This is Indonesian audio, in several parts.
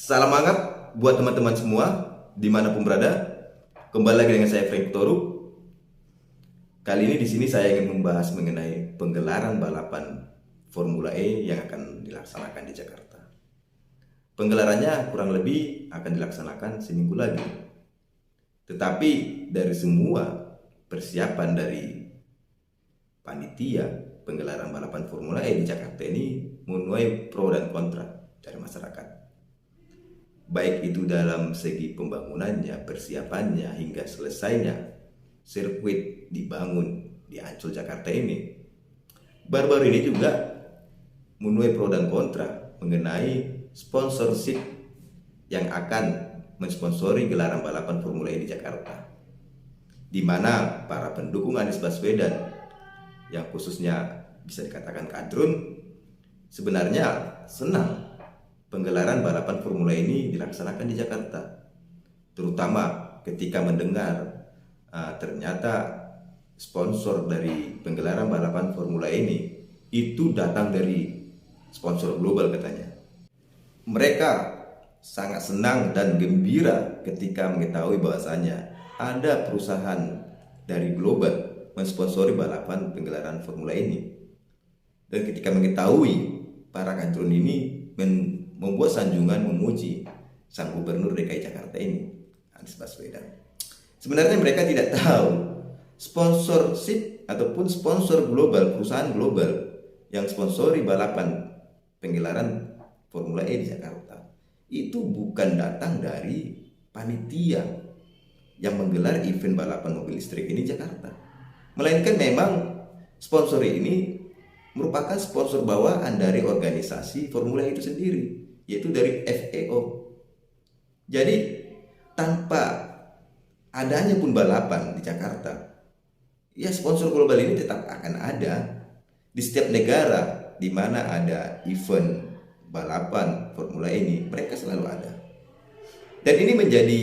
Salam hangat buat teman-teman semua dimanapun berada. Kembali lagi dengan saya Frank Toru. Kali ini di sini saya ingin membahas mengenai penggelaran balapan Formula E yang akan dilaksanakan di Jakarta. Penggelarannya kurang lebih akan dilaksanakan seminggu lagi. Tetapi dari semua persiapan dari panitia penggelaran balapan Formula E di Jakarta ini menuai pro dan kontra dari masyarakat. Baik itu dalam segi pembangunannya, persiapannya, hingga selesainya sirkuit dibangun di Ancol Jakarta ini. Baru-baru ini juga menuai pro dan kontra mengenai sponsorship yang akan mensponsori gelaran balapan Formula E di Jakarta, di mana para pendukung Anies Baswedan yang khususnya bisa dikatakan kadrun sebenarnya senang penggelaran balapan Formula ini dilaksanakan di Jakarta, terutama ketika mendengar ternyata sponsor dari penggelaran balapan Formula ini itu datang dari sponsor global katanya. Mereka sangat senang dan gembira ketika mengetahui bahwasanya ada perusahaan dari global mensponsori balapan penggelaran Formula ini. Dan ketika mengetahui para kadrun ini membuat sanjungan memuji sang gubernur DKI Jakarta ini, Anies Baswedan. Sebenarnya mereka tidak tahu sponsorship ataupun sponsor global, perusahaan global yang sponsori balapan penggelaran Formula E di Jakarta itu bukan datang dari panitia yang menggelar event balapan mobil listrik ini di Jakarta, melainkan memang sponsor ini merupakan sponsor bawaan dari organisasi Formula E itu sendiri, yaitu dari FEO. Jadi tanpa adanya pun balapan di Jakarta, ya sponsor global ini tetap akan ada di setiap negara di mana ada event balapan Formula E ini, mereka selalu ada. Dan ini menjadi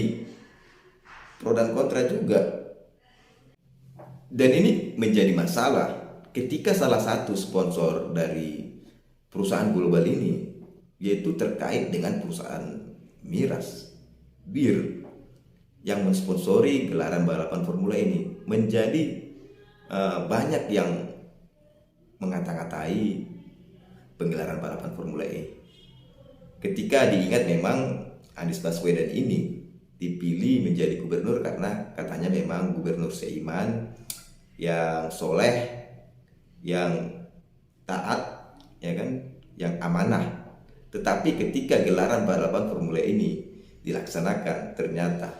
pro dan kontra juga. Dan ini menjadi masalah ketika salah satu sponsor dari perusahaan global ini, yaitu terkait dengan perusahaan miras, bir, yang mensponsori gelaran balapan Formula ini, menjadi banyak yang mengata-ngatai penggelaran balapan Formula E. Ketika diingat memang Anies Baswedan ini dipilih menjadi gubernur karena katanya memang gubernur seiman, yang soleh, yang taat, ya kan, yang amanah. Tetapi ketika gelaran balapan Formula ini dilaksanakan, ternyata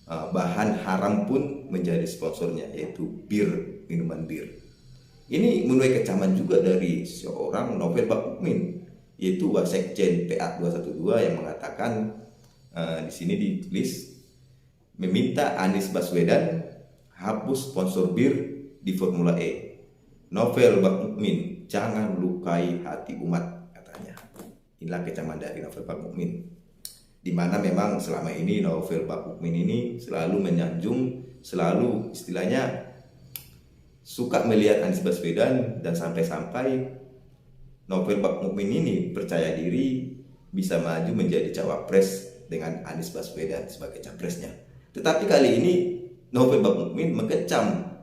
bahan haram pun menjadi sponsornya, yaitu bir, minuman bir. Ini menuai kecaman juga dari seorang Novel Bakukmin, yaitu Wasekjen PA 212, yang mengatakan di sini ditulis meminta Anies Baswedan hapus sponsor bir di Formula E. Novel Bakukmin, jangan lukai hati umat, katanya. Inilah kecaman dari Novel Bakukmin, di mana memang selama ini Novel Bakukmin ini selalu menyanjung, selalu istilahnya suka melihat Anies Baswedan, dan sampai-sampai Novel Bakukmin ini percaya diri bisa maju menjadi cawapres dengan Anies Baswedan sebagai capresnya. Tetapi kali ini Novel Bakukmin mengecam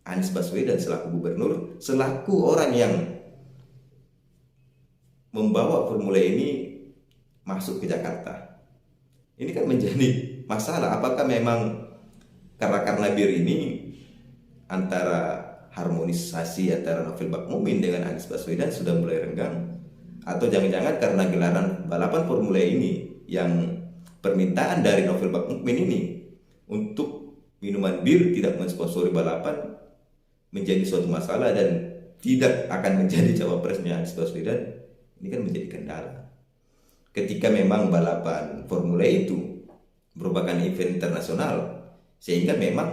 Anies Baswedan selaku gubernur, selaku orang yang membawa Formula ini masuk ke Jakarta. Ini kan menjadi masalah. Apakah memang karena bir ini antara harmonisasi antara Novel Bakukmin dengan Anies Baswedan sudah mulai renggang? Atau jangan-jangan karena gelaran balapan Formula ini yang permintaan dari Novel Bakukmin ini untuk minuman bir tidak mensponsori balapan menjadi suatu masalah dan tidak akan menjadi cawapresnya Anies Baswedan? Ini kan menjadi kendala. Ketika memang balapan Formula itu merupakan event internasional, sehingga memang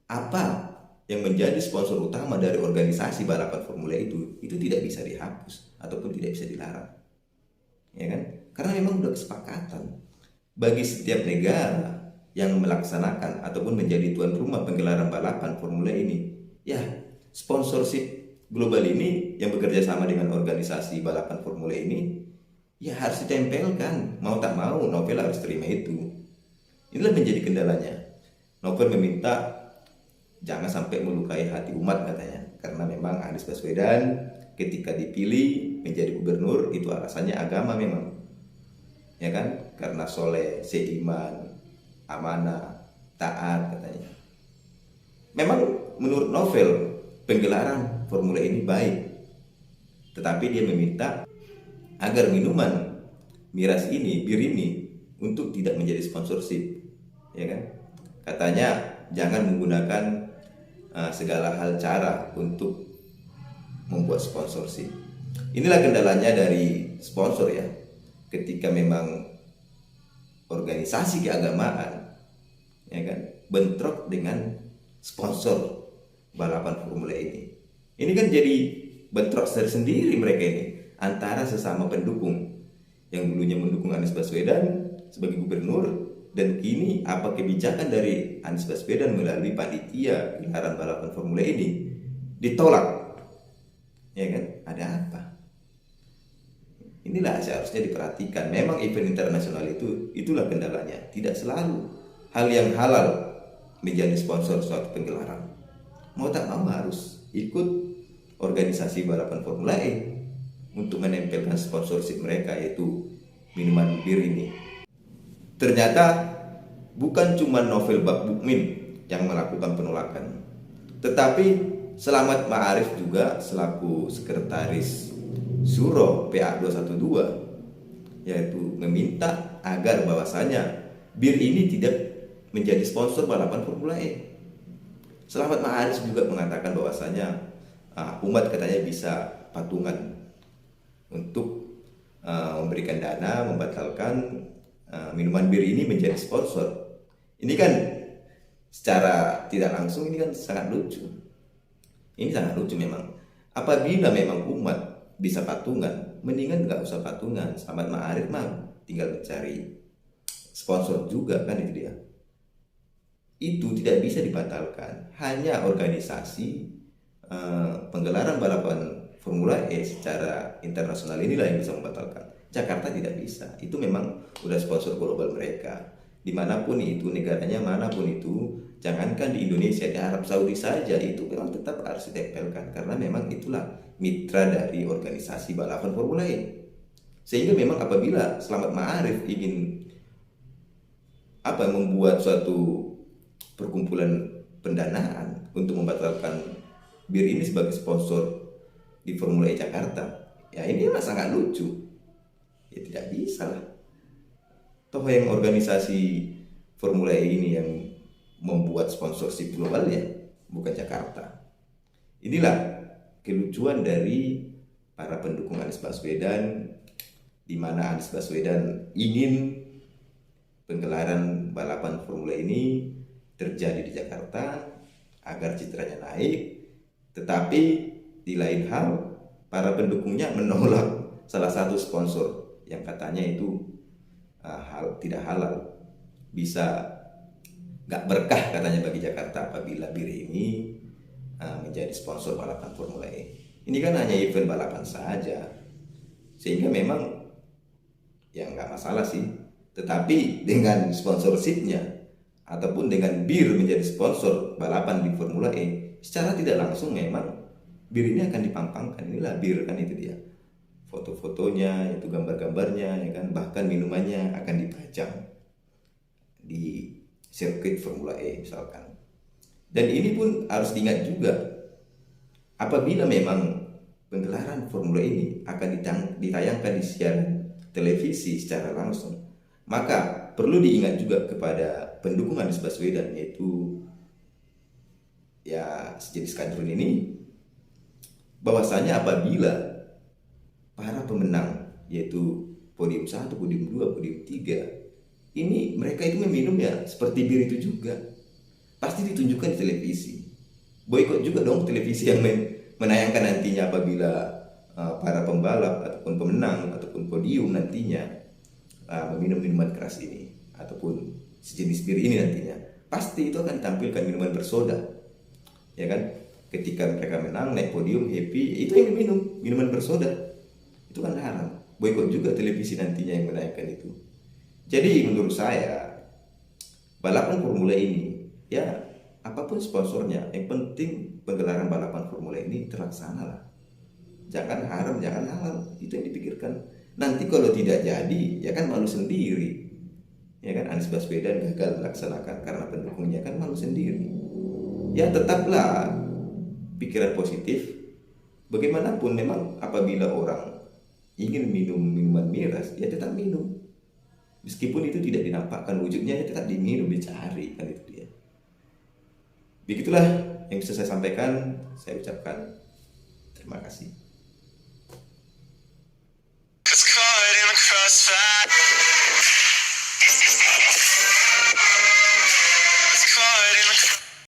apa yang menjadi sponsor utama dari organisasi balapan Formula itu tidak bisa dihapus ataupun tidak bisa dilarang, ya kan? Karena memang sudah kesepakatan bagi setiap negara yang melaksanakan ataupun menjadi tuan rumah penggelaran balapan Formula ini, ya sponsorship global ini yang bekerja sama dengan organisasi balapan Formula ini ya harus ditempelkan, mau tak mau novel harus terima itu. Inilah menjadi kendalanya. Novel meminta jangan sampai melukai hati umat katanya, karena memang Anies Baswedan ketika dipilih menjadi gubernur itu alasannya agama memang, ya kan, karena soleh, seiman, amanah, taat katanya. Memang menurut novel penggelaran Formula ini baik, tetapi dia meminta agar minuman miras ini, bir ini, untuk tidak menjadi sponsorship, ya kan? Katanya jangan menggunakan segala hal cara untuk membuat sponsorship. Inilah kendalanya dari sponsor ya. Ketika memang organisasi keagamaan, ya kan, bentrok dengan sponsor balapan Formula ini. Ini kan jadi bentrok sendiri mereka ini antara sesama pendukung yang dulunya mendukung Anies Baswedan sebagai gubernur, dan kini apa kebijakan dari Anies Baswedan melalui panitia gelaran balapan Formula ini ditolak, ya kan? Ada apa? Inilah seharusnya diperhatikan. Memang event internasional itulah kendalanya. Tidak selalu hal yang halal menjadi sponsor suatu penggelaran. Mau tak mau harus ikut organisasi balapan Formula E untuk menempelkan sponsorship mereka, yaitu minuman bir ini. Ternyata bukan cuma novel Bak Bukmin yang melakukan penolakan, tetapi Selamat Ma'arif juga selaku sekretaris Suro PA 212, yaitu meminta agar bahwasanya bir ini tidak menjadi sponsor balapan Formula E. Selamat Ma'arif juga mengatakan bahwasanya umat katanya bisa patungan untuk memberikan dana membatalkan minuman bir ini menjadi sponsor. Ini kan secara tidak langsung ini kan sangat lucu. Ini sangat lucu memang. Apabila memang umat bisa patungan, mendingan nggak usah patungan. Selamat Ma'arif mah tinggal mencari sponsor juga kan, itu dia. Itu tidak bisa dibatalkan. Hanya organisasi penggelaran balapan Formula E secara internasional inilah yang bisa membatalkan. Jakarta tidak bisa. Itu memang udah sponsor global mereka. Dimanapun itu, negaranya manapun itu, jangankan di Indonesia, di Arab Saudi saja, itu memang tetap harus ditempelkan. Karena memang itulah mitra dari organisasi balapan Formula E. Sehingga memang apabila Selamat Ma'arif ingin membuat suatu perkumpulan pendanaan untuk membatalkan bir ini sebagai sponsor di Formula E Jakarta, ya ini memang sangat lucu. Ya tidak bisa lah. Toh yang organisasi Formula E ini yang membuat sponsorship globalnya, bukan Jakarta. Inilah kelucuan dari para pendukung Anies Baswedan, di mana Anies Baswedan ingin penggelaran balapan Formula ini terjadi di Jakarta agar citranya naik, tetapi di lain hal para pendukungnya menolak salah satu sponsor yang katanya itu tidak halal, bisa gak berkah katanya bagi Jakarta apabila bir ini menjadi sponsor balapan Formula E. Ini kan hanya event balapan saja, sehingga memang ya nggak masalah sih. Tetapi dengan sponsorshipnya ataupun dengan bir menjadi sponsor balapan di Formula E, secara tidak langsung memang bir ini akan dipampangkan. Inilah bir kan, itu dia. Foto-fotonya, itu gambar-gambarnya, ya kan, bahkan minumannya akan dipajang di sirkuit Formula E misalkan. Dan ini pun harus diingat juga, apabila memang penggelaran Formula ini akan ditayangkan di siaran televisi secara langsung, maka perlu diingat juga kepada pendukung Anies Baswedan, yaitu ya sejenis kadrun ini, bahwasanya apabila para pemenang, yaitu podium 1, podium 2, podium 3, ini mereka itu meminum ya seperti bir itu juga, pasti ditunjukkan di televisi. Boikot juga dong televisi yang menayangkan nantinya apabila para pembalap ataupun pemenang ataupun podium nantinya meminum minuman keras ini ataupun sejenis bir ini, nantinya pasti itu akan ditampilkan minuman bersoda, ya kan. Ketika mereka menang naik podium happy, itu yang diminum minuman bersoda, itu kan haram. boikot juga televisi nantinya yang menayangkan itu. Jadi menurut saya balapan Formula ini, ya apapun sponsornya, yang penting penggelaran balapan Formula ini terlaksana lah. Jangan haram, jangan halal, itu yang dipikirkan. Nanti kalau tidak jadi, ya kan malu sendiri. Ya kan, Anies Baswedan gagal melaksanakan karena pendukungnya, kan malu sendiri. Ya tetaplah pikiran positif. Bagaimanapun memang apabila orang ingin minum minuman miras, ya tetap minum. Meskipun itu tidak dinampakkan wujudnya, ya tetap diminum, dicari, kan itu dia. Begitulah yang bisa saya sampaikan. Saya ucapkan terima kasih.